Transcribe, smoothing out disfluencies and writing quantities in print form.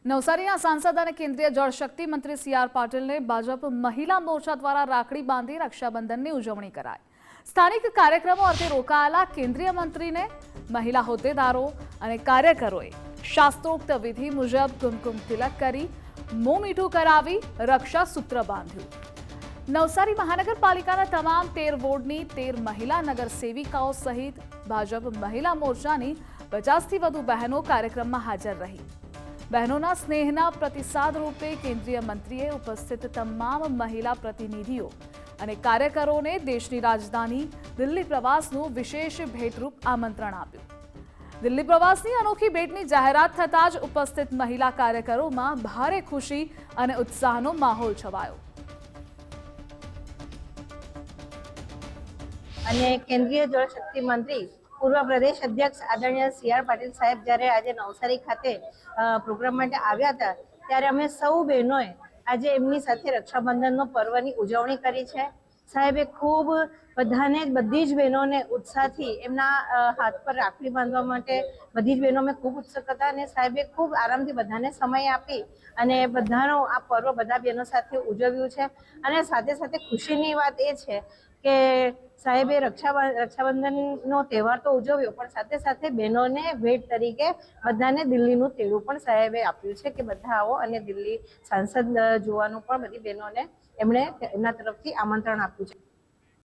નવસારીના સાંસદ અને કેન્દ્રીય જળશક્તિ મંત્રી સી.આર. પાટીલને ભાજપ મહિલા મોરચા દ્વારા રાખડી બાંધી રક્ષાબંધનની ઉજવણી કરાઈ। સ્થાનિક કાર્યક્રમો અર્થે રોકાયેલા કેન્દ્રીય મંત્રીને મહિલા હોદ્દેદારો અને કાર્યકરોએ શાસ્ત્રોક્ત વિધિ મુજબ કુમકુમ તિલક કરી મોં મીઠું કરાવી રક્ષાસૂત્ર બાંધ્યું। નવસારી મહાનગરપાલિકાના તમામ 13 વોર્ડની 13 મહિલા નગર સેવિકાઓ સહિત ભાજપ મહિલા મોરચાની 50થી વધુ બહેનો કાર્યક્રમમાં હાજર રહી। બહેનોના સ્નેહના પ્રતિસાદ રૂપે કેન્દ્રીય મંત્રીએ ઉપસ્થિત તમામ મહિલા પ્રતિનિધિઓ અને કાર્યકરોને દેશની રાજધાની દિલ્હી પ્રવાસનું વિશેષ ભેટરૂપ આમંત્રણ આપ્યું। દિલ્હી પ્રવાસની અનોખી ભેટની જાહેરાત થતાં જ ઉપસ્થિત મહિલા કાર્યકરોમાં ભારે ખુશી અને ઉત્સાહનો માહોલ છવાયો। અને કેન્દ્રીય જળશક્તિ મંત્રી પૂર્વ પ્રદેશ અધ્યક્ષ આદરણીય સી.આર. પાટીલ સાહેબ જ્યારે આજે નવસારી ખાતે પ્રોગ્રામ માટે આવ્યા હતા ત્યારે અમે સૌ બહેનોએ આજે એમની સાથે રક્ષાબંધનનો પર્વની ઉજવણી કરી છે। સાહેબે ખૂબ બધાને બધી જ બહેનોને ઉત્સાહથી એમના હાથ પર રાખડી બાંધવા માટે બધી જ બહેનો મેં ખૂબ ઉત્સુક હતા અને સાહેબે ખૂબ આરામથી બધાને સમય આપી અને બધાનો આ પર્વ બધા બહેનો સાથે ઉજવ્યું છે। અને સાથે સાથે ખુશીની વાત એ છે કે સાહેબે રક્ષાબંધનનો તહેવાર તો ઉજવ્યો પણ સાથે સાથે બહેનોને ભેટ તરીકે બધાને દિલ્હીનું તેડું પણ સાહેબે આપ્યું છે કે બધા આવો અને દિલ્હી સાંસદ જોવાનું પણ બધી બહેનોને એમણે એમના તરફથી આમંત્રણ આપ્યું છે।